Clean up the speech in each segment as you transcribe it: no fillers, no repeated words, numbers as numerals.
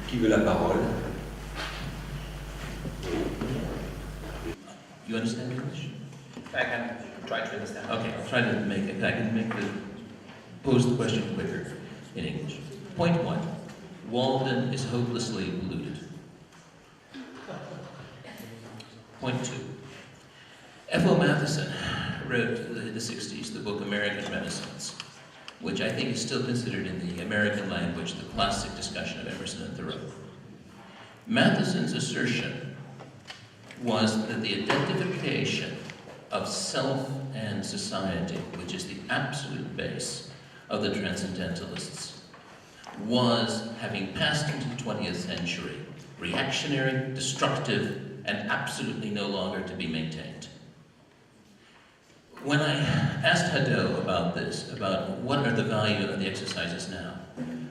Qui veut la parole? You understand English? I can try to understand. Okay, I'll try to pose the question quicker in English. Point one, Walden is hopelessly polluted. Point two, F.O. Matheson wrote in the 60s the book American Renaissance, which I think is still considered in the American language the classic discussion of Emerson and Thoreau. Matheson's assertion was that the identification of self and society, which is the absolute base of the Transcendentalists, was, having passed into the 20th century, reactionary, destructive, and absolutely no longer to be maintained. When I asked Hadot about this, about what are the value of the exercises now,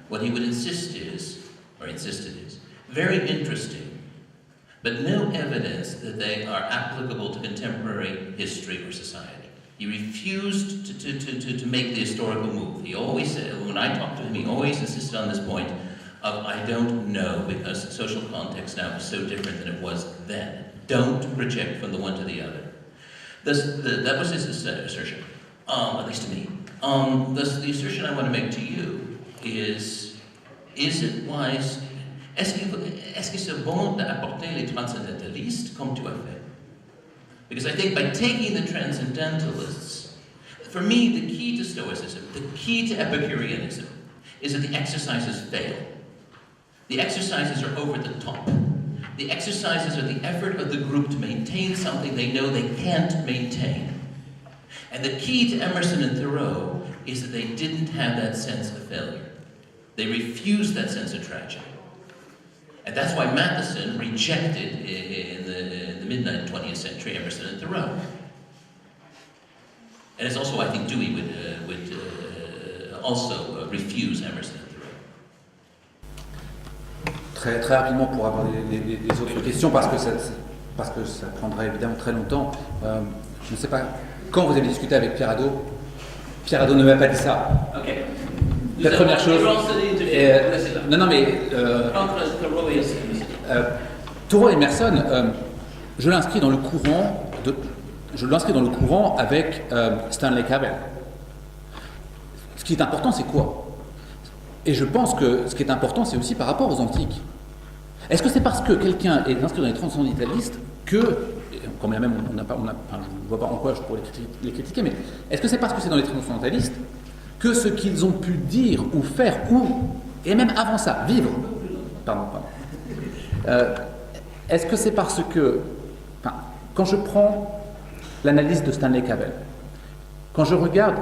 what he would insisted is, very interesting, but no evidence that they are applicable to contemporary history or society. He refused to make the historical move. He always said, when I talked to him, he always insisted on this point of, I don't know, because the social context now is so different than it was then. Don't project from the one to the other. That was his assertion, at least to me. Thus, the assertion I want to make to you is it wise, est-ce que c'est bon d'apporter les transcendentalistes comme tu as fait? Because I think by taking the transcendentalists, for me, the key to Stoicism, the key to Epicureanism, is that the exercises fail. The exercises are over the top. The exercises are the effort of the group to maintain something they know they can't maintain. And the key to Emerson and Thoreau is that they didn't have that sense of failure. They refused that sense of tragedy. And that's why Matheson rejected in the mid-20th century Emerson and Thoreau. And it's also, I think, Dewey would also refuse Emerson and Thoreau. Très rapidement pour aborder les autres questions, parce que ça prendrait évidemment très longtemps. Je ne sais pas, quand vous avez discuté avec Pierre Hadot ne m'a pas dit ça. Okay. La première chose. Thoreau et Emerson, je l'inscris dans le courant avec Stanley Cavell. Ce qui est important, c'est quoi? Et je pense que ce qui est important, c'est aussi par rapport aux antiques. Est-ce que c'est parce que quelqu'un est inscrit dans les transcendentalistes que, quand même je ne vois pas en quoi je pourrais les critiquer, mais est-ce que c'est parce que c'est dans les transcendentalistes que ce qu'ils ont pu dire ou faire, et même avant ça, vivre, est-ce que c'est parce que, quand je prends l'analyse de Stanley Cavell, quand je regarde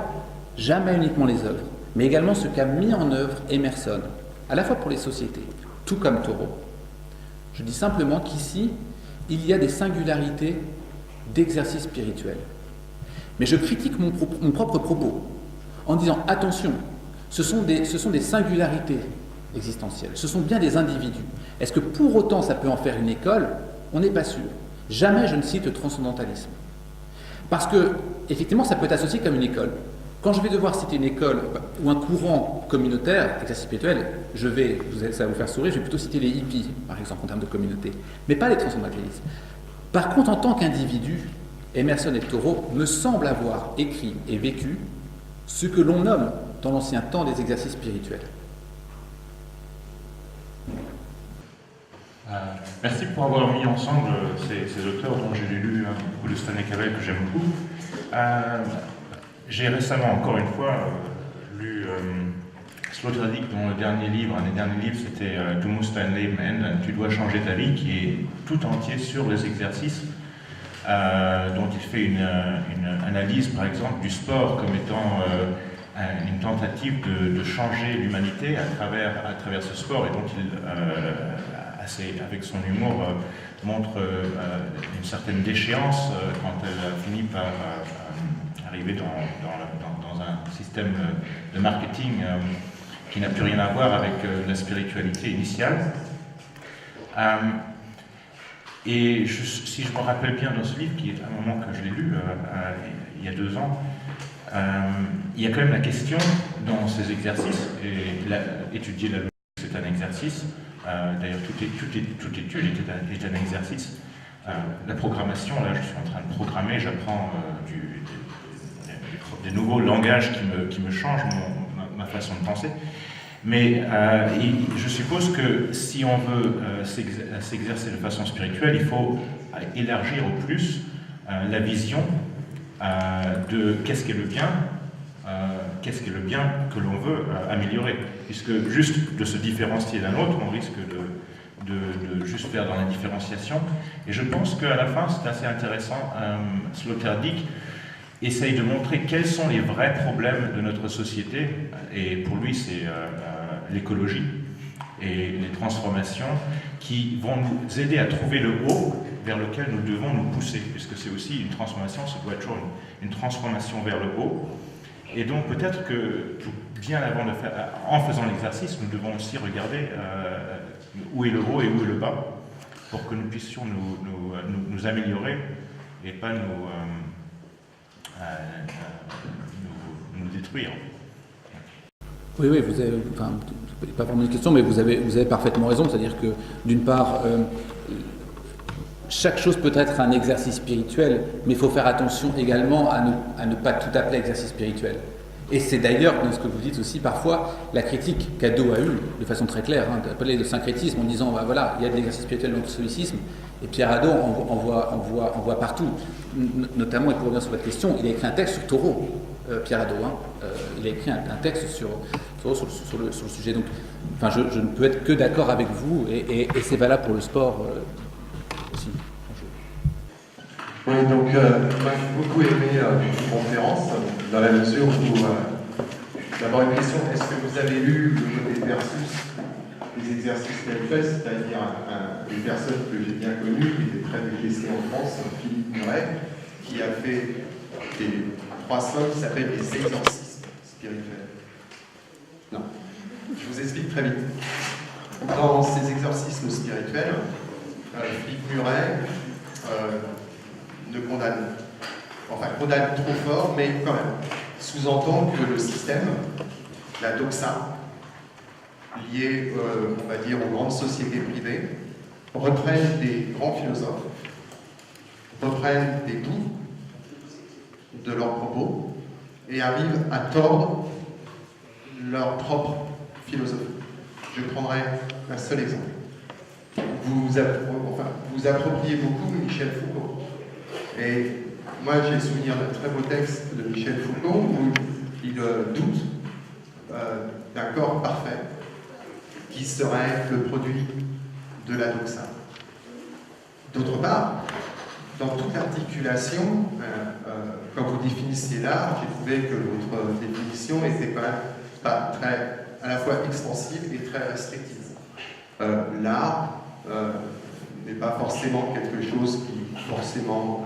jamais uniquement les œuvres, mais également ce qu'a mis en œuvre Emerson, à la fois pour les sociétés, tout comme Thoreau, je dis simplement qu'ici, il y a des singularités d'exercice spirituel. Mais je critique mon propre propos en disant, attention, ce sont des singularités existentielles, ce sont bien des individus. Est-ce que pour autant ça peut en faire une école? On n'est pas sûr. Jamais je ne cite le transcendentalisme. Parce que, effectivement, ça peut être associé comme une école. Quand je vais devoir citer une école ou un courant communautaire, exercice spirituel, ça va vous faire sourire, je vais plutôt citer les hippies, par exemple, en termes de communauté, mais pas les transcendentalistes. Par contre, en tant qu'individu, Emerson et Thoreau me semblent avoir écrit et vécu ce que l'on nomme dans l'ancien temps des exercices spirituels. Merci pour avoir mis ensemble ces auteurs dont j'ai lu beaucoup de Stanley Cavell que j'aime beaucoup. J'ai récemment, encore une fois, lu Sloterdijk, dont le dernier livre, un des derniers livres, c'était Du musst dein Leben ändern, tu dois changer ta vie, qui est tout entier sur les exercices, dont il fait une analyse, par exemple, du sport comme étant une tentative de changer l'humanité à travers ce sport, et dont il, avec son humour, montre une certaine déchéance quand elle a fini par arriver dans un système de marketing qui n'a plus rien à voir avec la spiritualité initiale. Et si je me rappelle bien dans ce livre, qui est un moment que je l'ai lu il y a 2 ans, il y a quand même la question dans ces exercices, et étudier la logique c'est un exercice, D'ailleurs, toute étude est un exercice. La programmation, là, je suis en train de programmer, j'apprends des nouveaux langages qui me changent ma façon de penser. Mais je suppose que si on veut s'exercer de façon spirituelle, il faut élargir au plus la vision de qu'est-ce qu'est le bien, que l'on veut améliorer. Puisque juste de se différencier d'un autre, on risque de juste faire dans la différenciation. Et je pense qu'à la fin, c'est assez intéressant. Sloterdijk essaye de montrer quels sont les vrais problèmes de notre société. Et pour lui, c'est l'écologie et les transformations qui vont nous aider à trouver le haut vers lequel nous devons nous pousser, puisque c'est aussi une transformation, ça doit être toujours une transformation vers le haut. Et donc peut-être que bien avant en faisant l'exercice, nous devons aussi regarder où est le haut et où est le bas, pour que nous puissions nous améliorer et pas nous détruire. Oui, vous avez, enfin, pas vraiment une question, mais vous avez parfaitement raison. C'est-à-dire que, d'une part, chaque chose peut être un exercice spirituel, mais il faut faire attention également à ne pas tout appeler exercice spirituel. Et c'est d'ailleurs, dans ce que vous dites aussi, parfois, la critique qu'Ado a eue, de façon très claire, d'appeler de syncrétisme en disant, voilà, il y a de l'exercice spirituel dans le stoïcisme, et Pierre Hadot en voit partout. Notamment, et pour revenir sur votre question, il a écrit un texte sur Thoreau, Pierre Hadot, il a écrit un texte sur le sujet. Donc, enfin, je ne peux être que d'accord avec vous, et c'est valable pour le sport aussi. Oui, donc moi j'ai beaucoup aimé une conférence, dans la mesure où, d'abord une question, est-ce que vous avez lu le côté versus les exercices spirituels, c'est-à-dire une personne que j'ai bien connue, qui était très détestée en France, Philippe Muret, qui a fait des 3 sommes qui s'appellent les exorcismes spirituels. Non, je vous explique très vite. Dans ces exorcismes spirituels, Philippe Muret condamne trop fort, mais quand même, sous-entend que le système, la doxa, liée, on va dire, aux grandes sociétés privées, reprennent des grands philosophes, reprennent des bouts de leurs propos et arrivent à tordre leur propre philosophie. Je prendrai un seul exemple. Vous appropriez beaucoup Michel Foucault. Et moi, j'ai souvenir d'un très beau texte de Michel Foucault où il doute d'un corps parfait qui serait le produit de la doxa. D'autre part, dans toute articulation, quand vous définissiez l'art, j'ai trouvé que votre définition était quand même pas très, à la fois extensive et très restrictive. L'art n'est pas forcément quelque chose qui forcément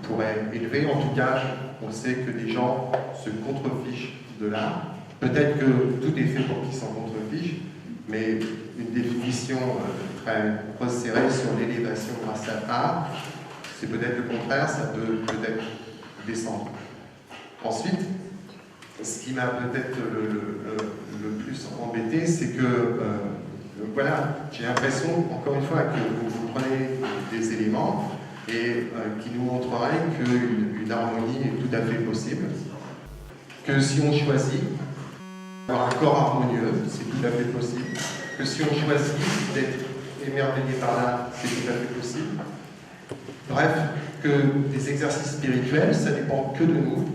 pourrait élever. En tout cas, on sait que des gens se contrefichent de l'art. Peut-être que tout est fait pour qu'ils s'en contrefichent, mais une définition très resserrée sur l'élévation grâce à l'art, c'est peut-être le contraire, ça peut peut-être descendre. Ensuite, ce qui m'a peut-être le plus embêté, c'est que voilà, j'ai l'impression, encore une fois, que vous prenez des éléments et qui nous montreraient qu'une harmonie est tout à fait possible, que si on choisit d'avoir un corps harmonieux, c'est tout à fait possible, que si on choisit d'être émerveillé par l'art, c'est tout à fait possible. Bref, que des exercices spirituels, ça dépend que de nous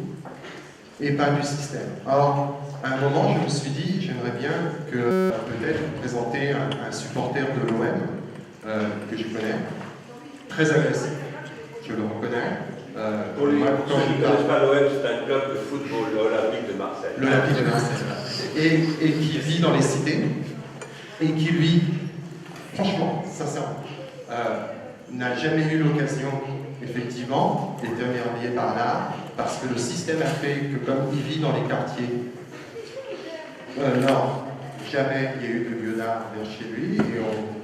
et pas du système. Or, à un moment, je me suis dit, j'aimerais bien que peut-être vous présenter un supporter de l'OM que je connais, très agressif, je le reconnais. Pour lui, quand je ne connais pas l'OM, c'est un club de football, l'Olympique de Marseille. L'Olympique de Marseille. Et qui vit dans les cités, et qui lui, franchement, sincèrement, n'a jamais eu l'occasion, effectivement, d'être émerveillé par l'art, parce que le système a fait que, comme il vit dans les quartiers nord, jamais il y a eu de lieu d'art vers chez lui, et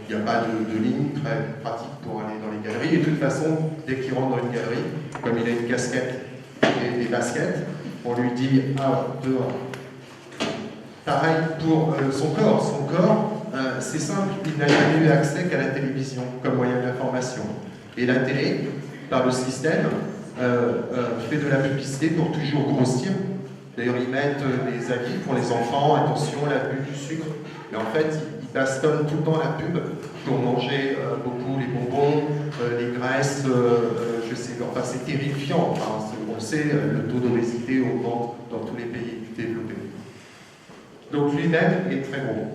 il n'y a pas de ligne très pratique pour aller dans les galeries. Et de toute façon, dès qu'il rentre dans une galerie, comme il a une casquette et des baskets, on lui dit « Ah, dehors ». Pareil pour son corps. Son corps, c'est simple, il n'a jamais eu accès qu'à la télévision comme moyen d'information. Et la télé, par le système, fait de la publicité pour toujours grossir. D'ailleurs, ils mettent des avis pour les enfants, attention, l'abus du sucre. Mais en fait, ils bastonnent tout le temps la pub pour manger beaucoup les bonbons, les graisses, je sais, enfin c'est terrifiant. Enfin, on le sait, le taux d'obésité augmente dans tous les pays développés. Donc lui-même est très gros.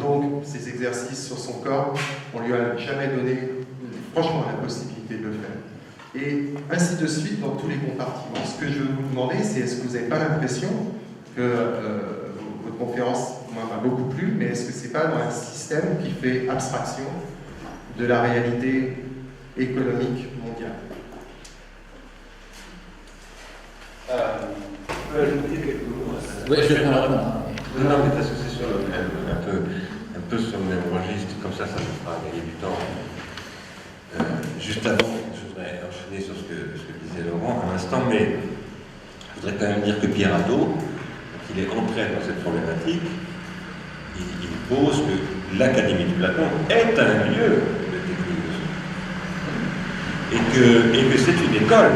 Donc ces exercices sur son corps, on lui a jamais donné, franchement, la possibilité de le faire. Et ainsi de suite dans tous les compartiments. Ce que je veux vous demander, c'est est-ce que vous n'avez pas l'impression que votre conférence m'a beaucoup plu, mais est-ce que c'est pas dans un système qui fait abstraction de la réalité économique mondiale? Je vous dis quelques mots. Oui, je vais prendre la réponse. Non, mais parce que c'est sur le même, un peu sur le même registre, comme ça me fera gagner du temps. Juste avant, je voudrais enchaîner sur ce que disait Laurent à l'instant, mais je voudrais quand même dire que Pierre Hadot, quand il est entré dans cette problématique, il pose que l'Académie de Platon est un lieu de technique de soi. Et que c'est une école.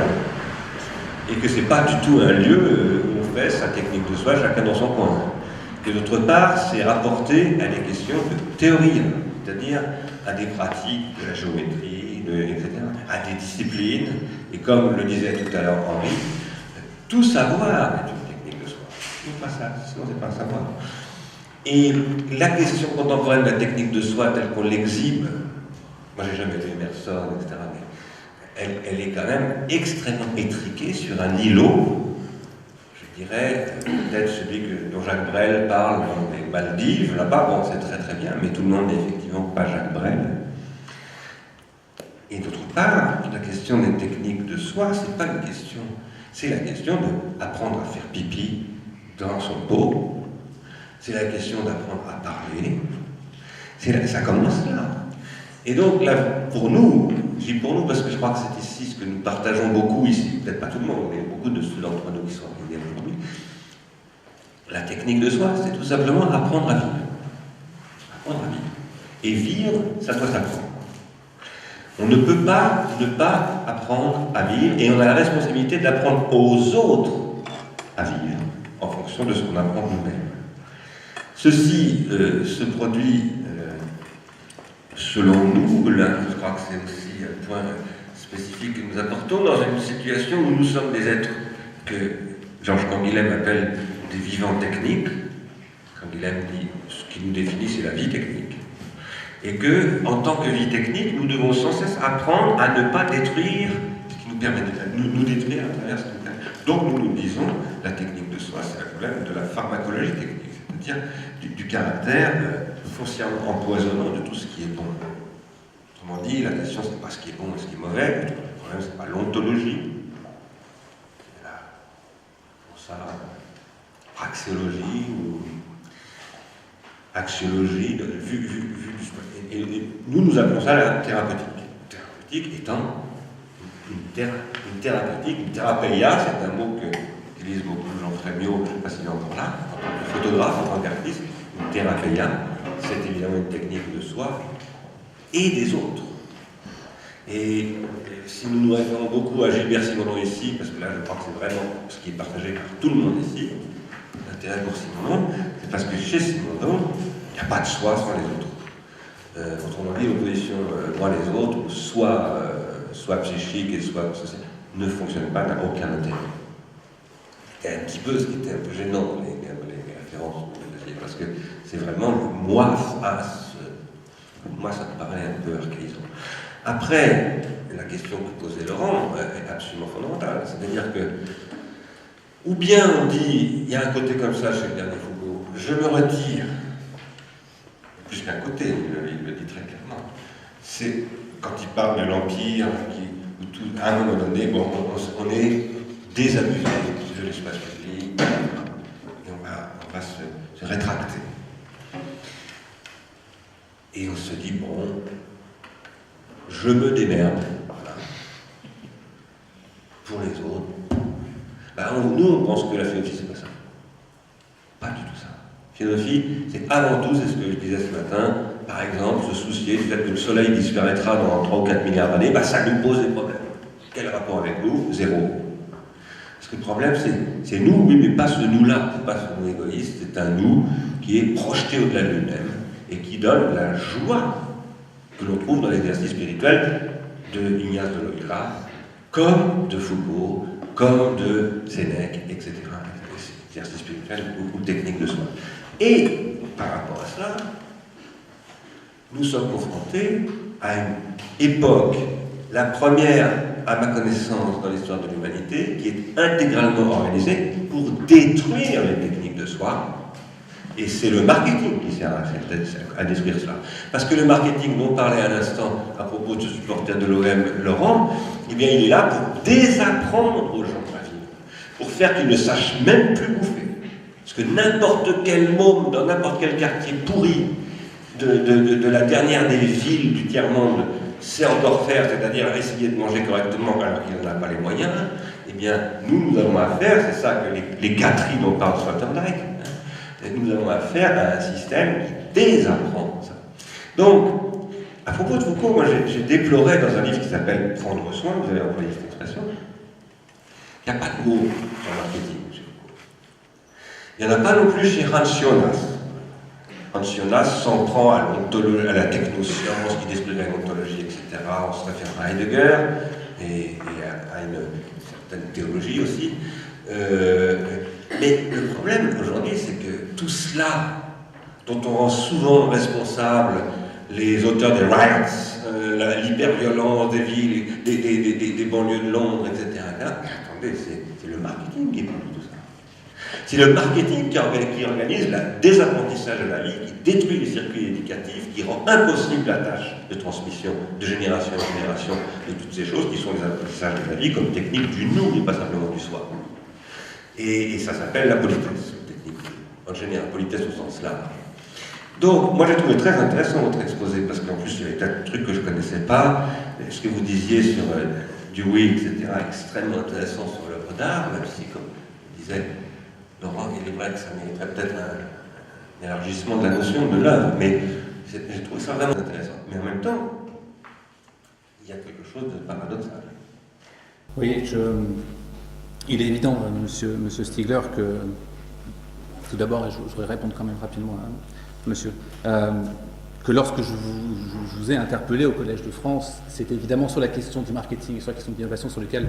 Et que c'est pas du tout un lieu où on fait sa technique de soi, chacun dans son coin. Que d'autre part, c'est rapporté à des questions de théorie, c'est-à-dire à des pratiques de la géométrie, etc., à des disciplines. Et comme le disait tout à l'heure Henri, tout savoir est une technique de soi. Sinon, pas ça, sinon c'est pas un savoir. Et la question contemporaine de la technique de soi telle qu'on l'exhibe, moi j'ai jamais vu Emerson, etc., mais elle est quand même extrêmement étriquée sur un îlot, je dirais, peut-être celui dont Jacques Brel parle dans les Maldives, là-bas, bon c'est très très bien, mais tout le monde n'est effectivement pas Jacques Brel. Et d'autre part, la question des techniques de soi, c'est pas une question, c'est la question d'apprendre à faire pipi dans son pot. C'est la question d'apprendre à parler. Ça commence là. Et donc, là, pour nous, je dis pour nous parce que je crois que c'est ici ce que nous partageons beaucoup ici, peut-être pas tout le monde, mais beaucoup de ceux d'entre nous qui sont arrivés aujourd'hui. La technique de soi, c'est tout simplement apprendre à vivre. Apprendre à vivre. Et vivre, ça doit s'apprendre. On ne peut pas ne pas apprendre à vivre, et on a la responsabilité d'apprendre aux autres à vivre en fonction de ce qu'on apprend nous-mêmes. Ceci se produit, selon nous, là, je crois que c'est aussi un point spécifique que nous apportons, dans une situation où nous sommes des êtres que Georges Canguilhem appelle des vivants techniques. Canguilhem dit ce qui nous définit, c'est la vie technique. Et que, en tant que vie technique, nous devons sans cesse apprendre à ne pas détruire ce qui nous permet de nous détruire à travers ce qui nous permet. Donc nous disons, la technique de soi, c'est le problème de la pharmacologie technique. C'est-à-dire du caractère foncièrement empoisonnant de tout ce qui est bon. Autrement dit, la question, c'est pas ce qui est bon et ce qui est mauvais, le problème, c'est pas l'ontologie, c'est pour ça, praxéologie ou axiologie, vue du soi. Et nous appelons ça la thérapeutique. Thérapeutique étant une thérapeutique, une thérapeia, c'est un mot qu'utilise beaucoup Jean Frémiot, je ne sais pas s'il est encore là, en tant que photographe, en tant qu'artiste, une thérapeia, c'est évidemment une technique de soi et des autres. Et si nous nous référons beaucoup à Gilbert Simondon ici, parce que là je crois que c'est vraiment ce qui est partagé par tout le monde ici, l'intérêt pour Simondon, c'est parce que chez Simondon, il n'y a pas de soi sans les autres. Autrement dit, l'opposition moi les autres, soit psychique et soit sociale, ne fonctionne pas, n'a aucun intérêt. C'était un petit peu ce qui était un peu gênant, les références que vous faisiez, parce que c'est vraiment le moi face. Moi, ça me paraît un peu archaïsant. Après, la question que posait Laurent est absolument fondamentale. C'est-à-dire que, ou bien on dit, il y a un côté comme ça chez le dernier Foucault, je me retire, plus qu'un côté, il le dit très clairement. C'est quand il parle de l'Empire, où à un moment donné, bon, on est désabusé de l'espace public, et on va se rétracter. Et on se dit, bon, je me démerde, voilà, pour les autres. Ben, nous, on pense que la philosophie, c'est pas ça. Pas du tout ça. La philosophie, c'est avant tout, c'est ce que je disais ce matin, par exemple, se soucier du fait que le soleil disparaîtra dans 3 ou 4 milliards d'années, bah, ça nous pose des problèmes. Quel rapport avec nous? Zéro. Parce que le problème, c'est nous, oui, mais pas ce nous-là, c'est pas ce nous égoïste, c'est un nous qui est projeté au-delà de lui-même et qui donne la joie que l'on trouve dans l'exercice spirituel de Ignace de Loyola, comme de Foucault, comme de Sénèque, etc. Exercice spirituel ou technique de soi. Et par rapport à cela, nous sommes confrontés à une époque, la première, à ma connaissance, dans l'histoire de l'humanité, qui est intégralement organisée pour détruire les techniques de soi. Et c'est le marketing qui sert à détruire cela. Parce que le marketing dont on parlait à l'instant à propos de ce supporter de l'OM, Laurent, eh bien, il est là pour désapprendre aux gens à vivre, pour faire qu'ils ne sachent même plus bouffer. Parce que n'importe quel môme dans n'importe quel quartier pourri de la dernière des villes du tiers-monde sait encore faire, c'est-à-dire essayer de manger correctement alors qu'il n'en a pas les moyens, eh bien, nous avons affaire, c'est ça que les gâteries dont parle Sloterdijk, nous avons affaire à un système qui désapprend ça. Donc, à propos de Foucault, moi j'ai déploré dans un livre qui s'appelle Prendre soin, vous avez employé cette expression, il n'y a pas de mots sur le marketing chez Foucault. Il n'y en a pas non plus chez Hans Jonas. Hans Jonas s'en prend à la technoscience qui détruit l'ontologie, etc. On se réfère à Heidegger et à une certaine théologie aussi. Mais le problème aujourd'hui, c'est que tout cela, dont on rend souvent responsables les auteurs des riots, l'hyperviolence des villes, des banlieues de Londres, etc., attendez, c'est le marketing qui produit tout ça. C'est le marketing qui organise le désapprentissage de la vie, qui détruit les circuits éducatifs, qui rend impossible la tâche de transmission de génération en génération de toutes ces choses qui sont les apprentissages de la vie comme technique du nous et pas simplement du soi. Et ça s'appelle la politesse, technique, en général, politesse au sens large. Donc, moi j'ai trouvé très intéressant votre exposé, parce qu'en plus il y avait plein de trucs que je ne connaissais pas, ce que vous disiez sur Dewey, etc., extrêmement intéressant sur l'œuvre d'art, même si, comme disait Laurent, il est vrai que ça mériterait peut-être un élargissement de la notion de l'œuvre, mais j'ai trouvé ça vraiment intéressant. Mais en même temps, il y a quelque chose de paradoxal. Oui, il est évident, monsieur Stigler, que tout d'abord, et je voudrais répondre quand même rapidement à monsieur, que lorsque je vous ai interpellé au Collège de France, c'était évidemment sur la question du marketing, sur la question de l'innovation, sur lequel,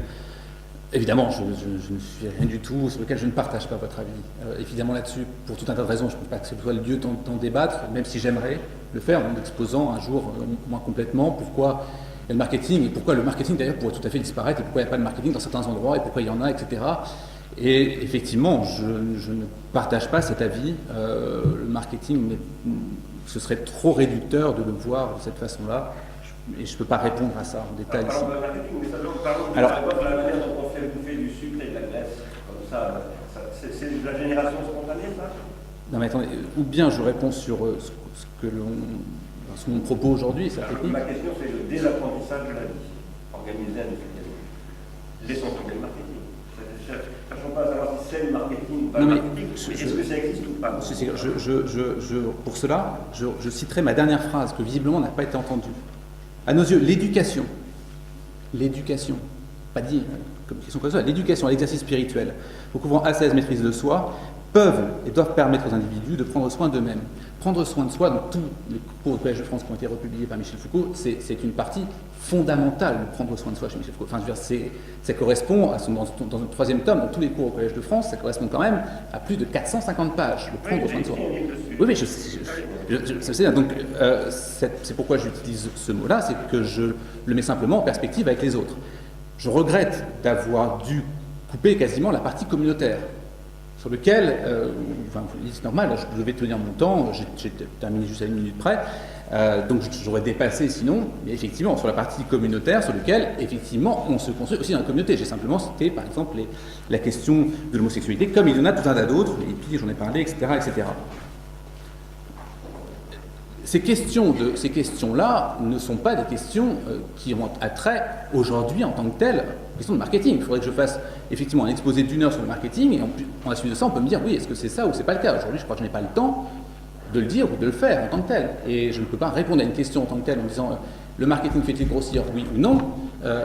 évidemment, je ne suis rien du tout, sur lequel je ne partage pas votre avis. Évidemment là-dessus, pour tout un tas de raisons, je ne pense pas que ce soit le lieu d'en débattre, même si j'aimerais le faire, en exposant un jour, moins complètement, pourquoi il y a le marketing, et pourquoi le marketing d'ailleurs pourrait tout à fait disparaître, et pourquoi il n'y a pas de marketing dans certains endroits, et pourquoi il y en a, etc. Et effectivement, je ne partage pas cet avis. Le marketing, ce serait trop réducteur de le voir de cette façon-là, et je ne peux pas répondre à ça en détail ici. Alors, la manière dont on fait bouffer du sucre et de la graisse, comme ça, c'est de la génération spontanée, ça? Non mais attendez, ou bien je réponds sur mon propos aujourd'hui, c'est technique. Ma question, c'est le désapprentissage de la vie, organisé industriellement. Laissons tomber le marketing. Sachons pas savoir si c'est le marketing ou pas le marketing, mais est-ce que ça existe ou pas? Pour cela, je citerai ma dernière phrase, que visiblement n'a pas été entendue. À nos yeux, l'éducation, pas dit comme question comme ça, l'éducation à l'exercice spirituel, recouvrant ascèse, maîtrise de soi, peuvent et doivent permettre aux individus de prendre soin d'eux-mêmes. Prendre soin de soi, dans tous les cours au Collège de France qui ont été republiés par Michel Foucault, c'est une partie fondamentale de prendre soin de soi chez Michel Foucault. Enfin, je veux dire, ça correspond, dans un troisième tome, dans tous les cours au Collège de France, ça correspond quand même à plus de 450 pages, de prendre soin de soi. Oui, mais je sais, donc c'est pourquoi j'utilise ce mot-là, c'est que je le mets simplement en perspective avec les autres. Je regrette d'avoir dû couper quasiment la partie communautaire, sur lequel, c'est normal, je devais tenir mon temps, j'ai terminé juste à 1 minute près, donc j'aurais dépassé sinon, mais effectivement, sur la partie communautaire, sur lequel, effectivement, on se construit aussi dans la communauté. J'ai simplement cité, par exemple, la question de l'homosexualité, comme il y en a tout un tas d'autres, et puis j'en ai parlé, etc., etc. ces questions-là ne sont pas des questions qui ont attrait aujourd'hui en tant que telles, questions de marketing. Il faudrait que je fasse effectivement un exposé d'1 heure sur le marketing, et en la suite de ça, on peut me dire oui, est-ce que c'est ça ou c'est pas le cas. Aujourd'hui, je crois que je n'ai pas le temps de le dire ou de le faire en tant que tel. Et je ne peux pas répondre à une question en tant que telle en disant le marketing fait-il grossir, oui ou non,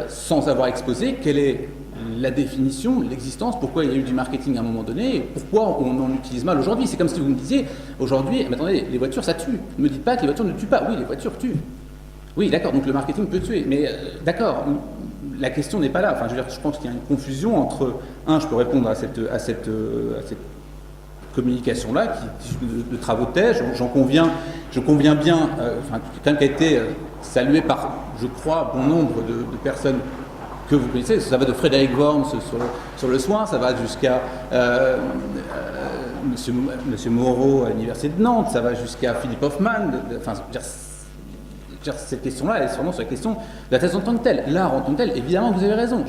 sans avoir exposé quelle est la définition, l'existence, pourquoi il y a eu du marketing à un moment donné, et pourquoi on en utilise mal aujourd'hui. C'est comme si vous me disiez, aujourd'hui, mais attendez, les voitures ça tue. Ne me dites pas que les voitures ne tuent pas. Oui, les voitures tuent. Oui, d'accord, donc le marketing peut tuer. Mais d'accord, la question n'est pas là. Enfin, je veux dire, je pense qu'il y a une confusion entre, je peux répondre à cette communication-là, de travaux de thèse, je conviens bien, quelqu'un qui a été salué par, je crois, bon nombre de personnes que vous connaissez, ça va de Frédéric Worms sur le soin, ça va jusqu'à Monsieur Moreau à l'université de Nantes, ça va jusqu'à Philippe Hoffman, cette question-là, elle est vraiment sur la question de la thèse en tant que telle. L'art en tant que tel, évidemment, vous avez raison.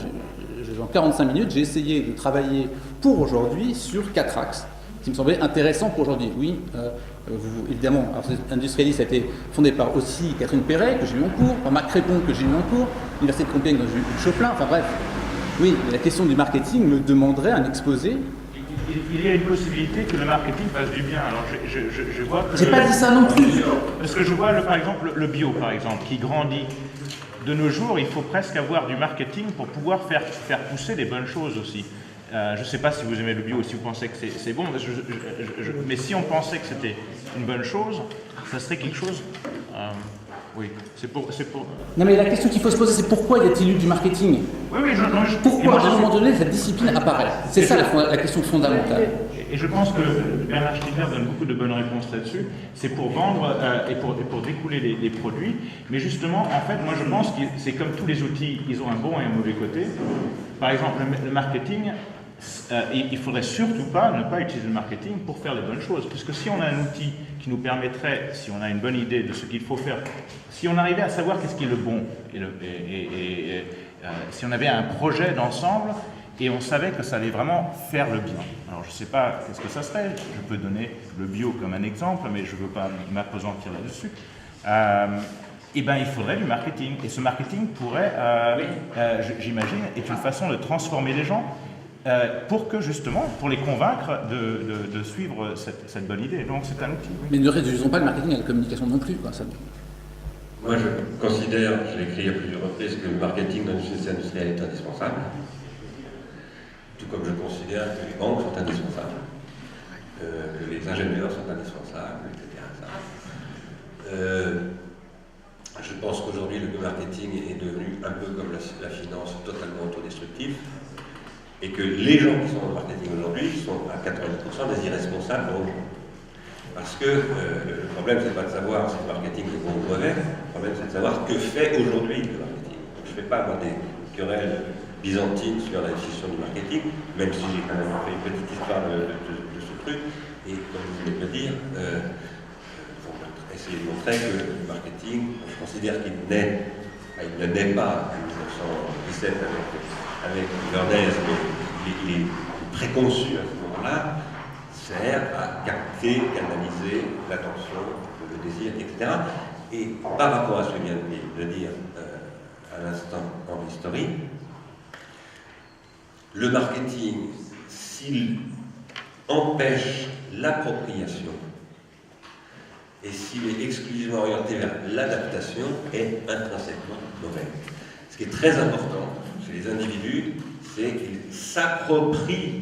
En 45 minutes, j'ai essayé de travailler pour aujourd'hui sur 4 axes qui me semblaient intéressants pour aujourd'hui. Oui, évidemment, Industrialis a été fondé par aussi Catherine Perret, que j'ai eu en cours, par Marc Crépon, que j'ai eu en cours, l'Université de Compiègne, dont j'ai eu Chopin, enfin bref. Oui, mais la question du marketing me demanderait un exposé. Il y a une possibilité que le marketing fasse du bien. Alors je vois que... J'ai pas dit ça non plus. Parce que je vois, par exemple, le bio, par exemple, qui grandit. De nos jours, il faut presque avoir du marketing pour pouvoir faire pousser des bonnes choses aussi. Je ne sais pas si vous aimez le bio ou si vous pensez que c'est bon, mais si on pensait que c'était une bonne chose, ça serait quelque chose... oui, c'est pour... Non mais la question qu'il faut se poser, c'est pourquoi y a-t-il eu du marketing ? Oui, pourquoi à un moment donné cette discipline apparaît ? C'est ça la question fondamentale. Et je pense que Bernard Stiegler donne beaucoup de bonnes réponses là-dessus. C'est pour vendre et pour découler les produits. Mais justement, en fait, moi je pense que c'est comme tous les outils, ils ont un bon et un mauvais côté. Par exemple, le marketing, il ne faudrait surtout pas ne pas utiliser le marketing pour faire les bonnes choses. Puisque si on a un outil qui nous permettrait, si on a une bonne idée de ce qu'il faut faire, si on arrivait à savoir qu'est-ce qui est le bon, si on avait un projet d'ensemble, et on savait que ça allait vraiment faire le bien. Alors je ne sais pas qu'est-ce que ça serait, je peux donner le bio comme un exemple, mais je ne veux pas m'appesantir là-dessus. Eh bien il faudrait du marketing. Et ce marketing pourrait, j'imagine, être une façon de transformer les gens pour les convaincre de suivre cette bonne idée. Donc c'est un outil. Oui. Mais ne réduisons pas le marketing à la communication non plus, quoi, ça. Moi je considère, je l'ai écrit à plusieurs reprises, que le marketing dans une société industrielle est indispensable. Tout comme je considère que les banques sont indispensables, que les ingénieurs sont indispensables, etc. Je pense qu'aujourd'hui, le marketing est devenu un peu comme la finance, totalement autodestructif, et que les gens qui sont dans le marketing aujourd'hui sont à 90% des irresponsables. Parce que le problème, c'est pas de savoir si le marketing est bon ou mauvais, le problème, c'est de savoir que fait aujourd'hui le marketing. Donc, je ne vais pas avoir des querelles byzantine sur la définition du marketing, même si j'ai quand même fait une petite histoire de ce truc, et comme vous venez de le dire, essayer de montrer que le marketing, je considère qu'il ne naît pas en 1917 avec Bernays, mais il est préconçu à ce moment-là, sert à capter, canaliser l'attention, le désir, etc. Et par rapport à ce que vient de dire à l'instant en historie, le marketing, s'il empêche l'appropriation et s'il est exclusivement orienté vers l'adaptation, est intrinsèquement mauvais. Ce qui est très important chez les individus, c'est qu'ils s'approprient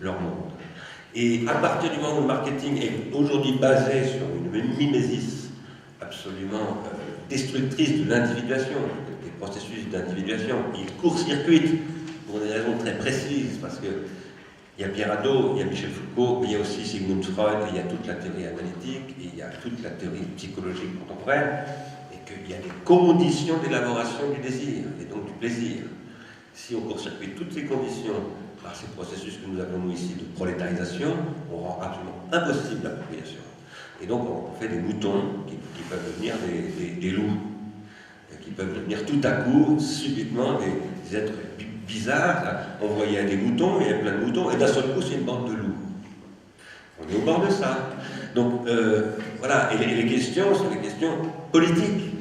leur monde. Et à partir du moment où le marketing est aujourd'hui basé sur une mimésis absolument destructrice de l'individuation, des processus d'individuation, il court-circuite pour des raisons très précises, parce qu'il y a Pierre Hadot, il y a Michel Foucault, mais il y a aussi Sigmund Freud, il y a toute la théorie analytique, et il y a toute la théorie psychologique contemporaine, et qu'il y a des conditions d'élaboration du désir, et donc du plaisir. Si on court-circuite toutes ces conditions par ces processus que nous avons nous ici de prolétarisation, on rend absolument impossible l'appropriation. Et donc on fait des moutons qui peuvent devenir des loups, qui peuvent devenir tout à coup, subitement, des êtres bizarres. On voyait des moutons, il y avait plein de moutons, et d'un seul coup c'est une bande de loups. On est au bord de ça. Donc, voilà, et les questions sont des questions politiques.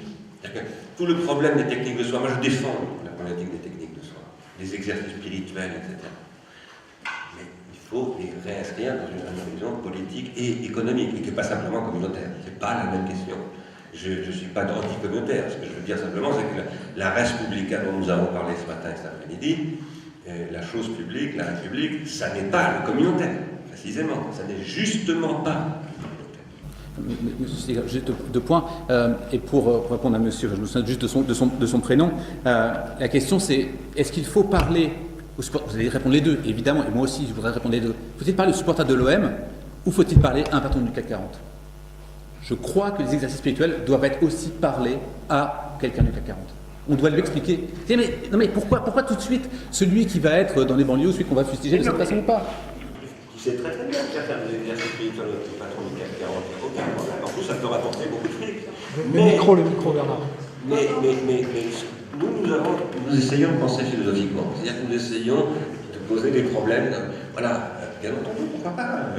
C'est-à-dire que tout le problème des techniques de soi, moi je défends la problématique des techniques de soi, des exercices spirituels, etc. Mais il faut les réinscrire dans un horizon politique et économique, et qui n'est pas simplement communautaire. Ce n'est pas la même question. Je ne suis pas anti-communautaire. Ce que je veux dire simplement, c'est que la res publica dont nous avons parlé ce matin et cet après-midi, la chose publique, la République, ça n'est pas le communautaire, précisément. Ça n'est justement pas. Juste deux points. Et pour répondre à monsieur, je me souviens juste de son prénom, la question c'est, est-ce qu'il faut parler, vous allez répondre les deux, évidemment, et moi aussi je voudrais répondre les deux. Faut-il parler au supporter de l'OM ou faut-il parler à un patron du CAC 40 ? Je crois que les exercices spirituels doivent être aussi parlés à quelqu'un du CAC 40. On doit lui expliquer. Mais pourquoi tout de suite celui qui va être dans les banlieues, celui qu'on va fustiger de cette façon ou pas ? Tu sais très bien que faire des exercices spirituels au patron du CAC 40, il n'y a aucun problème. En plus, ça peut rapporter beaucoup de fric. Le micro, Bernard. Mais nous essayons de penser philosophiquement. C'est-à-dire que nous essayons de poser des problèmes. Voilà, bien entendu, pourquoi pas.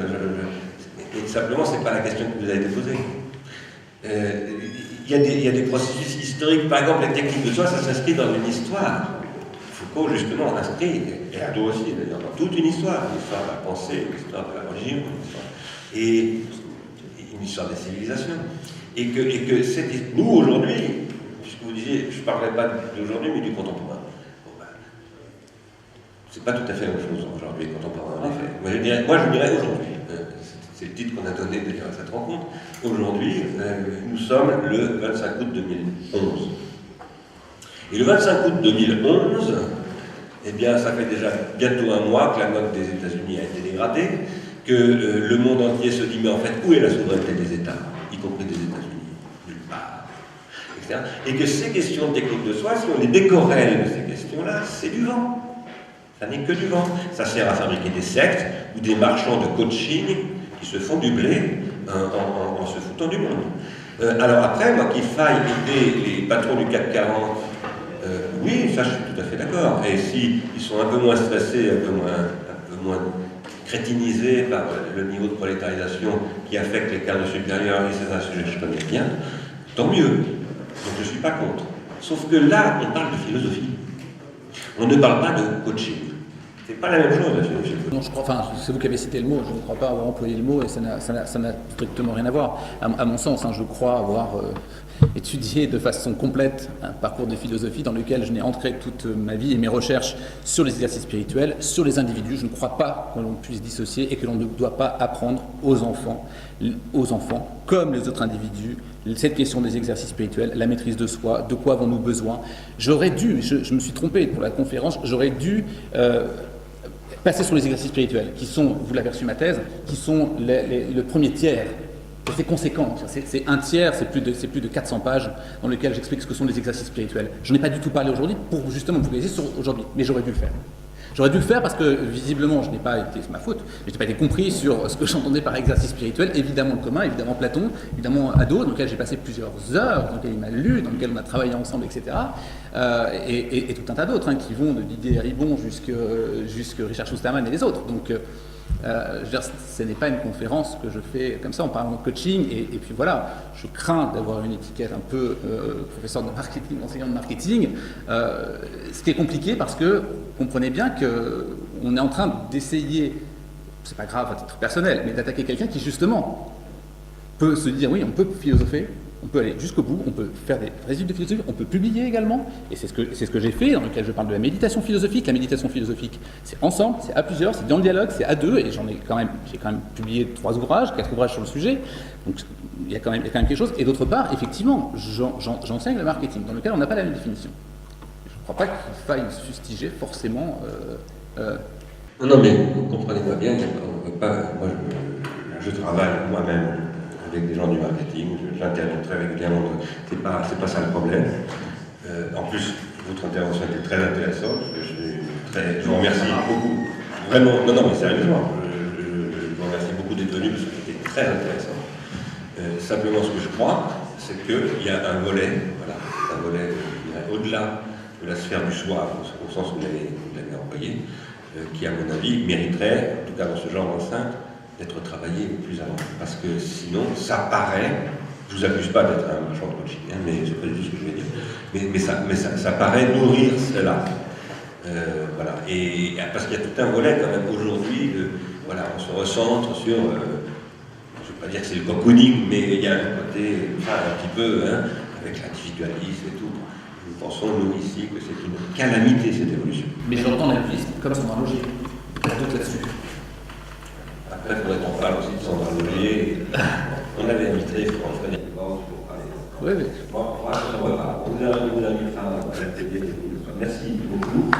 Et simplement, ce n'est pas la question qui nous a été posée. Il y a des processus historiques. Par exemple, les techniques de soi, ça s'inscrit dans une histoire. Foucault, justement, inscrit, et Hadot aussi d'ailleurs, dans toute une histoire de la pensée, une histoire de la religion, et une histoire des civilisations. Et que nous, aujourd'hui, puisque vous disiez, je ne parlerai pas d'aujourd'hui, mais du contemporain. Bon, ben, c'est pas tout à fait la même chose aujourd'hui, contemporain, en effet. Moi, je dirais aujourd'hui. C'est le titre qu'on a donné d'ailleurs à cette rencontre. Aujourd'hui, nous sommes le 25 août 2011. Et le 25 août 2011, eh bien, ça fait déjà bientôt un mois que la note des États-Unis a été dégradée, que le monde entier se dit, mais en fait, où est la souveraineté des États, y compris des États-Unis? Nulle part. Etc. Et que ces questions de technique de soi, si on les décorrèle de ces questions-là, c'est du vent. Ça n'est que du vent. Ça sert à fabriquer des sectes ou des marchands de coaching qui se font du blé en se foutant du monde. Alors après, moi, qu'il faille aider les patrons du CAC 40, oui, ça je suis tout à fait d'accord. Et s'ils sont un peu moins stressés, un peu moins crétinisés par le niveau de prolétarisation qui affecte les cadres supérieurs, et c'est un sujet que je connais bien, tant mieux. Donc je ne suis pas contre. Sauf que là, on parle de philosophie. On ne parle pas de coaching. C'est pas la même chose, la philosophie. Non, je crois, enfin, c'est vous qui avez cité le mot, je ne crois pas avoir employé le mot et ça n'a strictement rien à voir. À mon sens, je crois avoir étudié de façon complète un parcours de philosophie dans lequel je n'ai entré toute ma vie et mes recherches sur les exercices spirituels, sur les individus. Je ne crois pas que l'on puisse dissocier et que l'on ne doit pas apprendre aux enfants, comme les autres individus, cette question des exercices spirituels, la maîtrise de soi, de quoi avons-nous besoin. J'aurais dû, je me suis trompé pour la conférence, j'aurais dû passer sur les exercices spirituels, qui sont, vous l'avez reçu ma thèse, qui sont le premier tiers. C'est conséquent, c'est un tiers, c'est plus de 400 pages dans lesquelles j'explique ce que sont les exercices spirituels. Je n'ai pas du tout parlé aujourd'hui pour justement vous focaliser sur aujourd'hui, mais j'aurais dû le faire. J'aurais dû le faire parce que visiblement je n'ai pas été, c'est ma faute, je n'ai pas été compris sur ce que j'entendais par exercice spirituel, évidemment le commun, évidemment Platon, évidemment Hadot, dans lequel j'ai passé plusieurs heures, dans lequel il m'a lu, dans lequel on a travaillé ensemble, etc. Et tout un tas d'autres qui vont de Didier Ribon jusqu'à Richard Schusterman et les autres. Donc je veux dire, ce n'est pas une conférence que je fais comme ça en parlant de coaching et puis voilà, je crains d'avoir une étiquette un peu professeur de marketing, enseignant de marketing, ce qui est compliqué parce que comprenez bien qu'on est en train d'essayer, c'est pas grave à titre personnel, mais d'attaquer quelqu'un qui justement peut se dire oui, on peut philosopher, on peut aller jusqu'au bout, on peut faire des résultats de philosophie, on peut publier également, et c'est ce que j'ai fait, dans lequel je parle de la méditation philosophique. La méditation philosophique, c'est ensemble, c'est à plusieurs, c'est dans le dialogue, c'est à deux, et j'ai quand même publié 4 ouvrages sur le sujet, donc il y a quand même quelque chose. Et d'autre part, effectivement, j'enseigne le marketing, dans lequel on n'a pas la même définition. Je ne crois pas qu'il faille se fustiger forcément. Non, mais vous comprenez-moi bien, moi je travaille moi-même avec des gens du marketing, j'interviens très régulièrement, c'est pas ça le problème. En plus, votre intervention était très intéressante, je vous remercie beaucoup. Vraiment, non, mais sérieusement, je vous remercie beaucoup d'être venu parce que c'était très intéressant. Simplement, ce que je crois, c'est qu'il y a un volet, au-delà de la sphère du soi, au sens où vous l'avez employé, qui, à mon avis, mériterait, en tout cas dans ce genre d'enceinte, d'être travaillé plus avant. Parce que sinon, ça paraît, je vous accuse pas d'être un marchand de coaching, hein, mais c'est pas du tout ce que je veux dire, mais ça paraît nourrir cela. Voilà. Et parce qu'il y a tout un volet quand même aujourd'hui, voilà, on se recentre sur, je ne veux pas dire que c'est le cocooning, mais il y a un côté, un petit peu, hein, avec l'individualisme et tout. Nous pensons, nous, ici, que c'est une calamité, cette évolution. Mais j'entends l'alpinisme comme son analogie. Pas de doute là-dessus. Après, il faudrait qu'on parle aussi de Sandra Logier. On avait invité Frédéric Borges pour parler. Oui, oui. Bon, on vous invitera à la télé. Merci beaucoup.